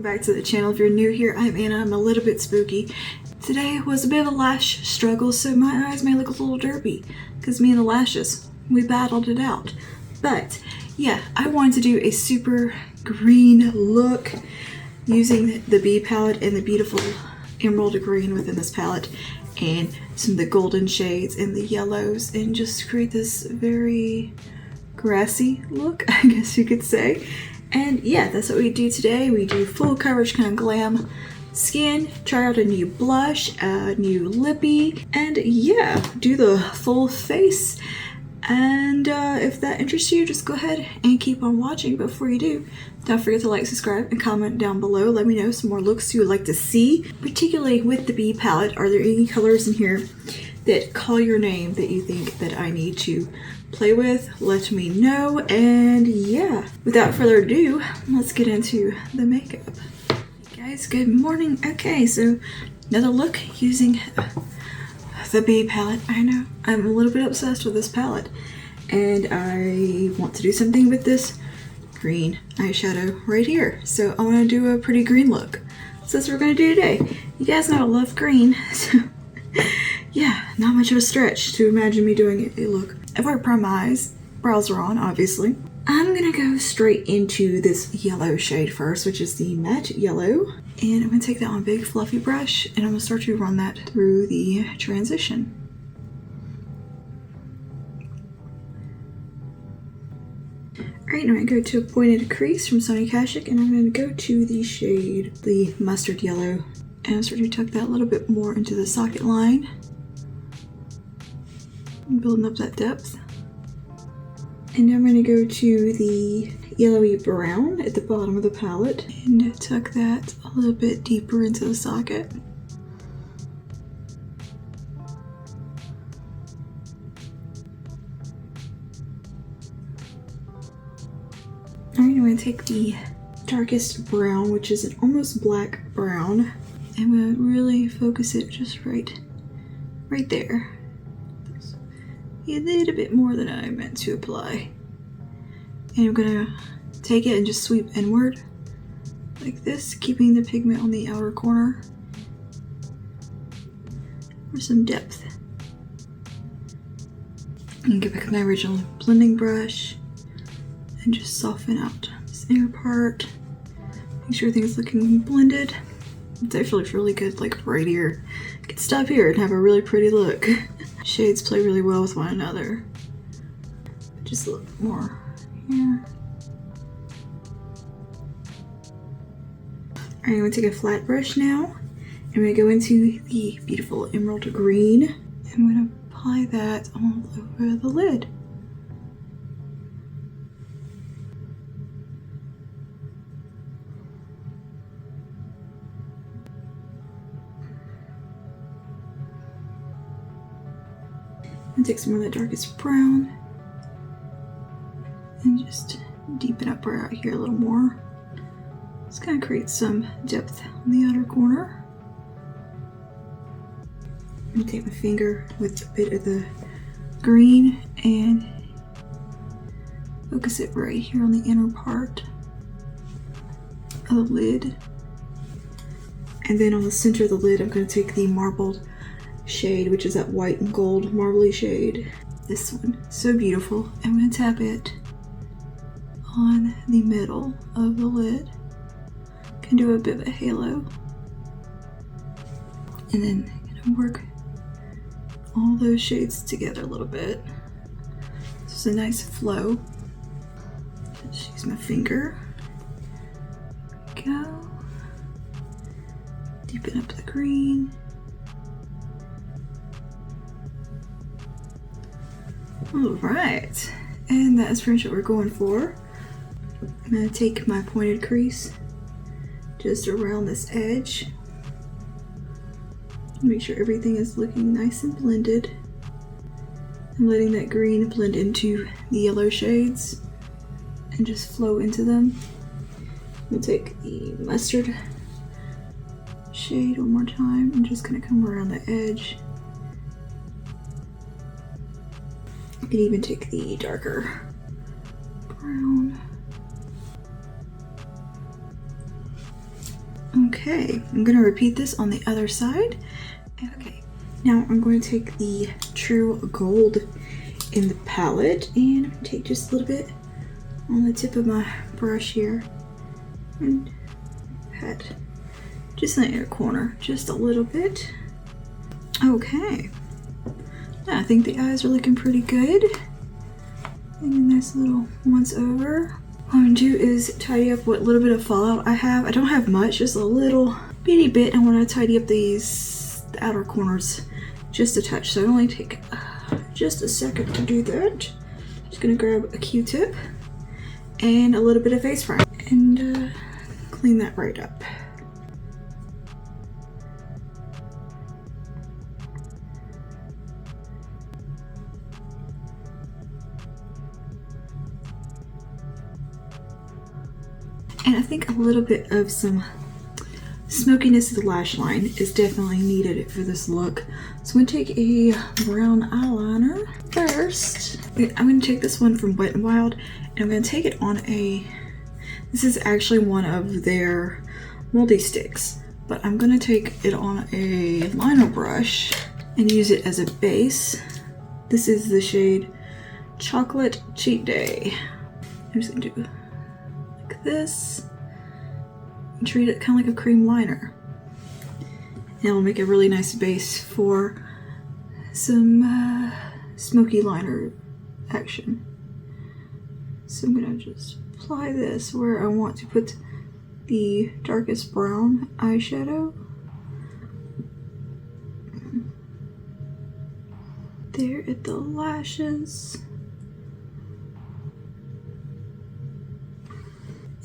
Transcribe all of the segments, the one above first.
welcome back to the channel. If you're new here, I'm Anna. I'm a little bit spooky. Today was a bit of a lash struggle, so my eyes may look a little derpy because me and the lashes, we battled it out. But yeah, I wanted to do a super green look using the B palette and the beautiful emerald green within this palette and some of the golden shades and the yellows, and just create this very grassy look, I guess you could say. And yeah, that's what we do today. We do full coverage kind of glam skin, try out a new blush, a new lippy, and yeah, do the full face. And if that interests you, just go ahead and keep on watching. But before you do, don't forget to like, subscribe, and comment down below. Let me know some more looks you would like to see, particularly with the B palette. Are there any colors in here that call your name that you think that I need to play with? Let me know. And yeah, without further ado, let's get into the makeup. Hey guys, good morning. Okay, so another look using the B palette. I know I'm a little bit obsessed with this palette, and I want to do something with this green eyeshadow right here. So I want to do a pretty green look. So that's what we're going to do today. You guys know I love green, so yeah, not much of a stretch to imagine me doing a look. I've already primed my eyes, brows are on, obviously. I'm gonna go straight into this yellow shade first, which is the matte yellow. And I'm gonna take that on a big fluffy brush, and I'm gonna start to run that through the transition. Alright, I'm gonna go to a pointed crease from Sonny Kashuk, and I'm gonna go to the shade, the mustard yellow, and I'm starting to tuck that a little bit more into the socket line. Building up that depth. And now I'm going to go to the yellowy brown at the bottom of the palette and tuck that a little bit deeper into the socket. Alright, I'm going to take the darkest brown, which is an almost black brown. I'm going to really focus it just right there. A little bit more than I meant to apply. And I'm gonna take it and just sweep inward like this, keeping the pigment on the outer corner for some depth. And get back to my original blending brush and just soften out this inner part. Make sure everything's looking blended. It actually looks really good, like right here. I could stop here and have a really pretty look. Shades play really well with one another. Just a little more here. Alright, I'm going to take a flat brush now. I'm going to go into the beautiful emerald green. I'm going to apply that all over the lid. And take some of that darkest brown and just deepen up right out here a little more. Just kind of create some depth on the outer corner. And take my finger with a bit of the green and focus it right here on the inner part of the lid. And then on the center of the lid, I'm going to take the marbled shade, which is that white and gold marbly shade. This one, so beautiful. I'm going to tap it on the middle of the lid. Can do a bit of a halo. And then I'm going to work all those shades together a little bit. This is a nice flow. Just use my finger. Go. Deepen up the green. Alright, and that is pretty much what we're going for. I'm going to take my pointed crease just around this edge. Make sure everything is looking nice and blended. I'm letting that green blend into the yellow shades and just flow into them. I'm going to take the mustard shade one more time and just kind of come around the edge. You could even take the darker brown Okay, I'm gonna repeat this on the other side. Okay, now I'm going to take the True Gold in the palette and I'm gonna take just a little bit on the tip of my brush here and pat just in the inner corner, just a little bit. Okay, yeah, I think the eyes are looking pretty good. And a nice little once over. What I'm gonna do is tidy up what little bit of fallout I have. I don't have much, just a little bitty bit. I want to tidy up the outer corners just a touch. So it only take just a second to do that. Just gonna grab a Q-tip and a little bit of face primer and clean that right up. And I think a little bit of some smokiness of the lash line is definitely needed for this look. So I'm going to take a brown eyeliner first. I'm going to take this one from Wet n Wild and I'm going to take it on this is actually one of their multi-sticks, but I'm going to take it on a liner brush and use it as a base. This is the shade Chocolate Cheat Day. I'm just going to do this and treat it kind of like a cream liner, and it'll make a really nice base for some smoky liner action. So I'm gonna just apply this where I want to put the darkest brown eyeshadow. There at the lashes.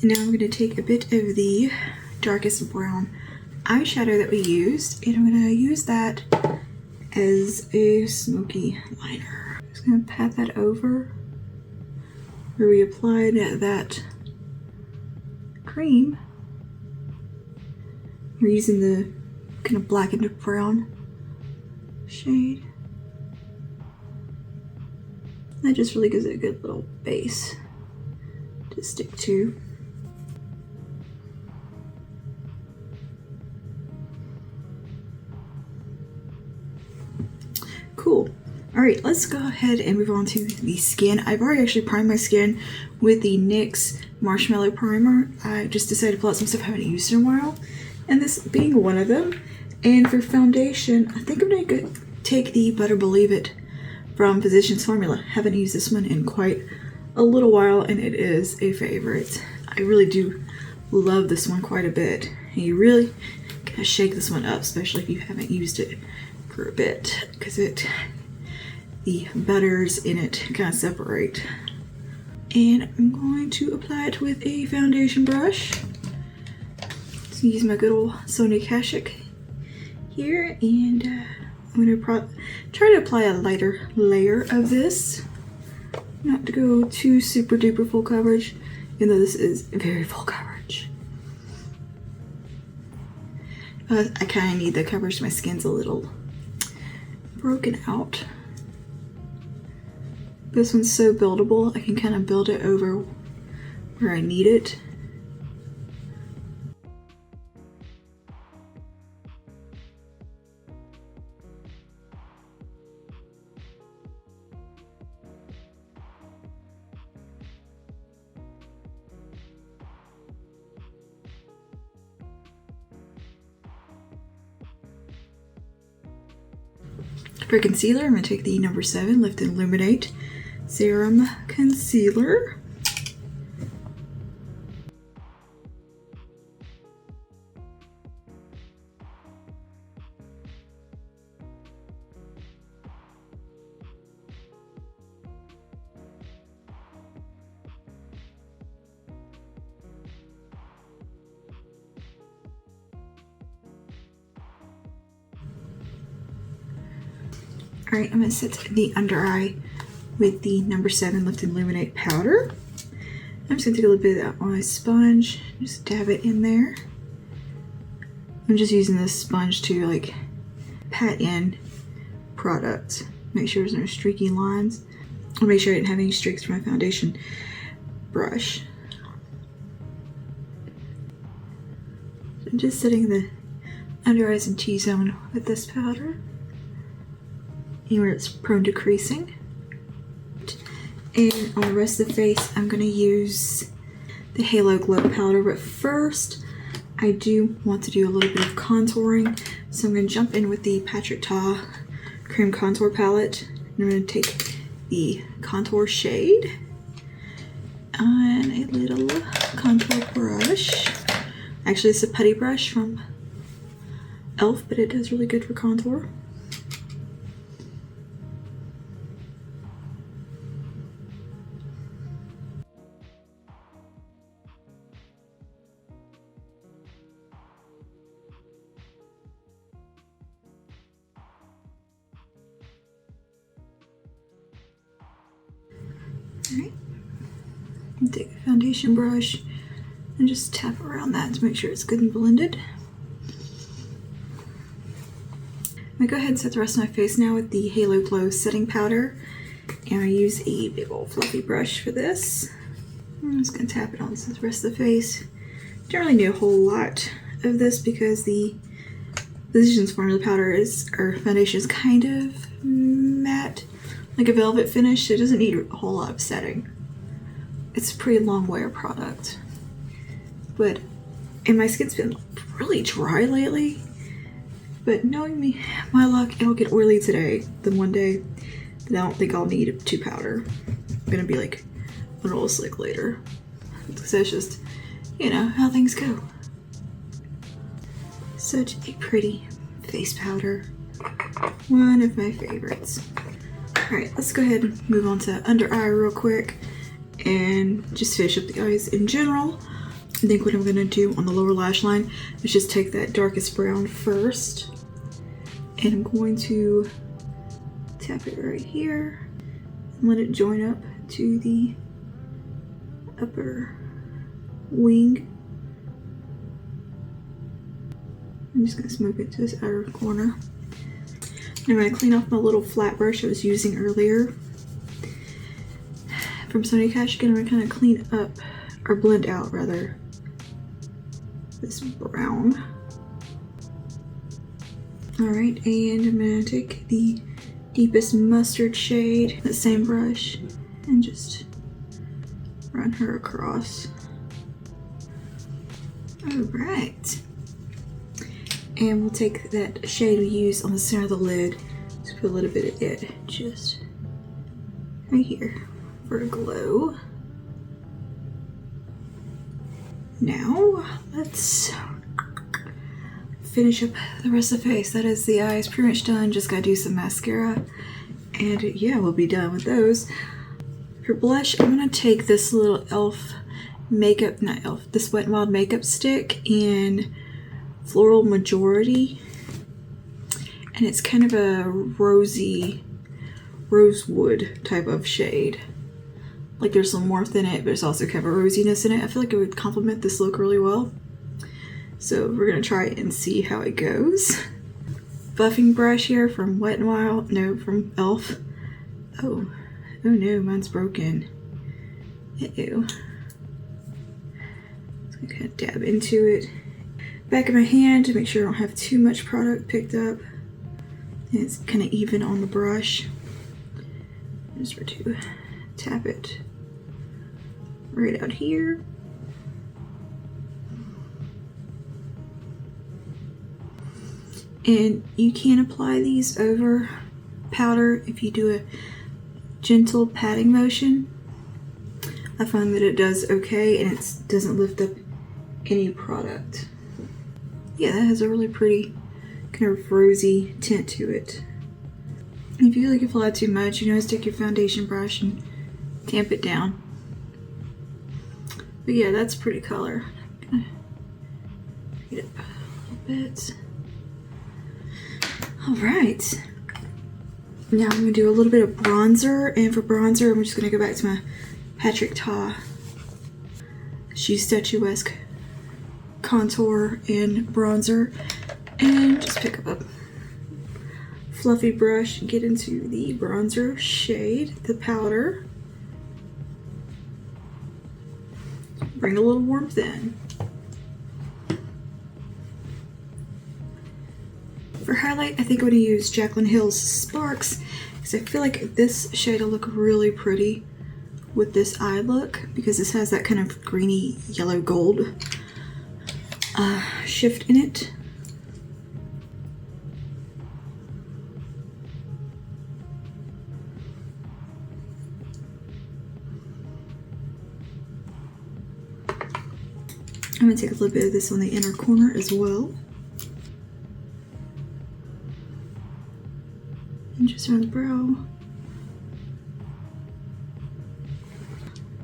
And now I'm going to take a bit of the darkest brown eyeshadow that we used, and I'm going to use that as a smoky liner. I'm just going to pat that over where we applied that cream. We're using the kind of blackened brown shade. That just really gives it a good little base to stick to. Cool. All right, let's go ahead and move on to the skin. I've already actually primed my skin with the NYX Marshmallow Primer. I just decided to pull out some stuff I haven't used in a while, and this being one of them. And for foundation, I think I'm gonna take the Butter Believe It from Physicians Formula. Haven't used this one in quite a little while, and it is a favorite. I really do love this one quite a bit. And you really gotta shake this one up, especially if you haven't used it for a bit, because the butters in it kind of separate. And I'm going to apply it with a foundation brush. So use my good old Sonia Kashuk here, and I'm going to try to apply a lighter layer of this, not to go too super duper full coverage, even though this is very full coverage. I kind of need the coverage. My skin's a little broken out. This one's so buildable, I can kind of build it over where I need it. For concealer, I'm going to take the number 7 Lift and Illuminate Serum Concealer. Alright, I'm going to set the under eye with the number 7 Lift and Illuminate powder. I'm just going to take a little bit of that on my sponge, just dab it in there. I'm just using this sponge to like pat in product, make sure there's no streaky lines. I'll make sure I didn't have any streaks for my foundation brush. So I'm just setting the under eyes and T-zone with this powder, where it's prone to creasing. And on the rest of the face, I'm going to use the Halo Glow powder, but first I do want to do a little bit of contouring, so I'm going to jump in with the Patrick Ta Cream Contour Palette. And I'm going to take the contour shade on a little contour brush. Actually, it's a putty brush from e.l.f., but it does really good for contour. Alright, take a foundation brush and just tap around that to make sure it's good and blended. I'm going to go ahead and set the rest of my face now with the Halo Glow setting powder. And I use a big old fluffy brush for this. I'm just going to tap it on the rest of the face. Don't really need a whole lot of this because the Physicians Formula powder or foundation is kind of matte, like a velvet finish. It doesn't need a whole lot of setting. It's a pretty long wear product. And my skin's been really dry lately. But knowing me, my luck, it'll get oily today. Then one day, then I don't think I'll need to powder. I'm gonna be like a little slick later. Because that's just, you know, how things go. Such a pretty face powder. One of my favorites. Alright, let's go ahead and move on to under eye real quick and just finish up the eyes in general. I think what I'm going to do on the lower lash line is just take that darkest brown first, and I'm going to tap it right here and let it join up to the upper wing. I'm just going to smooth it to this outer corner. And I'm going to clean off my little flat brush I was using earlier from Sony Cash. Again, I'm going to kind of clean up, or blend out rather, this brown. Alright, and I'm going to take the deepest mustard shade, that same brush, and just run her across. Alright. And we'll take that shade we used on the center of the lid, just put a little bit of it just right here for a glow. Now, let's finish up the rest of the face. That is the eyes pretty much done. Just gotta do some mascara. And yeah, we'll be done with those. For blush, I'm gonna take this little e.l.f. makeup, not e.l.f., this Wet n Wild makeup stick in Floral Majority. And it's kind of a rosy, rosewood type of shade. Like there's some warmth in it, but it's also kind of a rosiness in it. I feel like it would complement this look really well. So we're gonna try it and see how it goes. Buffing brush here from Wet n Wild, no, from e.l.f. Oh no, mine's broken. Uh-oh. So I'm gonna dab into it. Back of my hand to make sure I don't have too much product picked up. And it's kind of even on the brush. Just for to tap it right out here. And you can apply these over powder if you do a gentle patting motion. I find that it does okay and it doesn't lift up any product. Yeah, that has a really pretty kind of rosy tint to it. And if you feel like you apply too much, you know, just take your foundation brush and tamp it down. But yeah, that's a pretty color. I'm gonna heat up a little bit. Alright. Now I'm gonna do a little bit of bronzer, and for bronzer, I'm just gonna go back to my Patrick Ta She's Statuesque contour and bronzer, and just pick up a fluffy brush and get into the bronzer shade, the powder. Bring a little warmth in. for highlight, I think I'm going to use Jaclyn Hill's Sparks because I feel like this shade will look really pretty with this eye look because this has that kind of greeny yellow gold shift in it. I'm going to take a little bit of this on the inner corner as well. And just around the brow.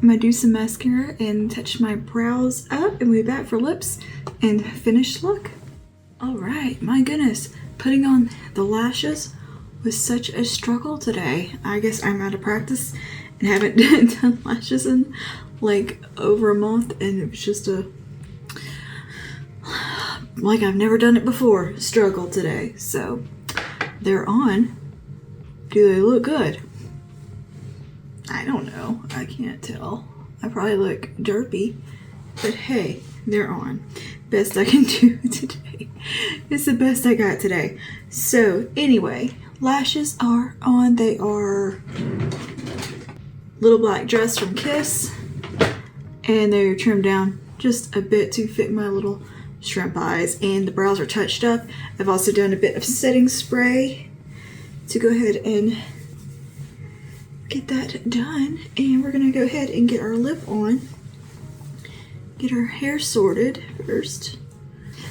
I'm going to do some mascara and touch my brows up and we'll be back for lips and finished look. Alright, my goodness. Putting on the lashes was such a struggle today. I guess I'm out of practice and haven't done lashes in like over a month, and it was just a like I've never done it before struggle today. So they're on. Do they look good? I don't know. I can't tell. I probably look derpy, but hey, they're on. Best I can do today. It's the best I got today. So anyway, lashes are on. They are little black dress from Kiss, and they're trimmed down just a bit to fit my little shrimp eyes, and the brows are touched up. I've also done a bit of setting spray to go ahead and get that done, and we're gonna go ahead and get our lip on, get our hair sorted first.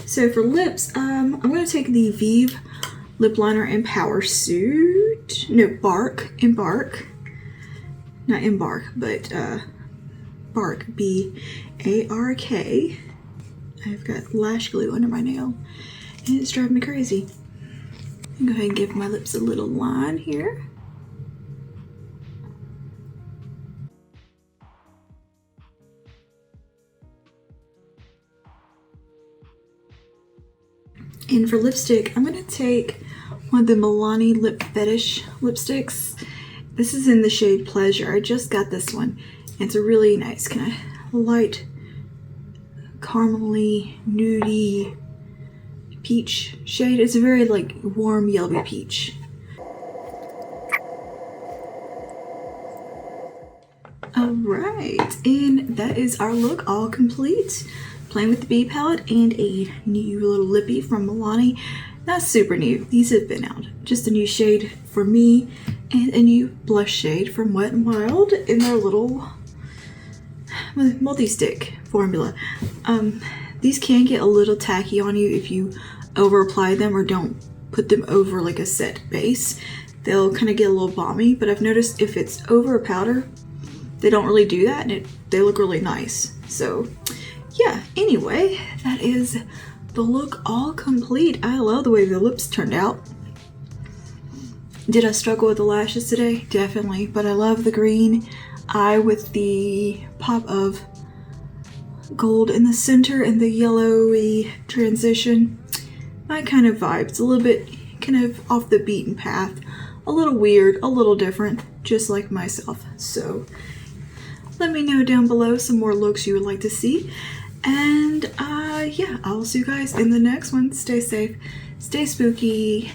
So for lips, I'm gonna take the Vive lip liner in Power Suit, no, Embark, not Embark, but Bark, B-A-R-K. I've got lash glue under my nail and it's driving me crazy. Go ahead and give my lips a little line here. And for lipstick, I'm going to take one of the Milani Lip Fetish lipsticks. This is in the shade Pleasure. I just got this one. It's a really nice kind of light caramely, nudie peach shade. It's a very like warm yellowy peach. Alright, and that is our look all complete. Playing with the B palette and a new little lippy from Milani. Not super new, these have been out. Just a new shade for me and a new blush shade from Wet n Wild in their little multi-stick formula. These can get a little tacky on you if you over apply them or don't put them over like a set base. They'll kind of get a little balmy, but I've noticed if it's over a powder, they don't really do that, and they look really nice. So yeah, anyway, that is the look all complete. I love the way the lips turned out. Did I struggle with the lashes today? Definitely, but I love the green eye with the pop of gold in the center and the yellowy transition. My kind of vibe. It's a little bit kind of off the beaten path, a little weird, a little different, just like myself. So let me know down below some more looks you would like to see, and yeah, I will see you guys in the next one. Stay safe, stay spooky,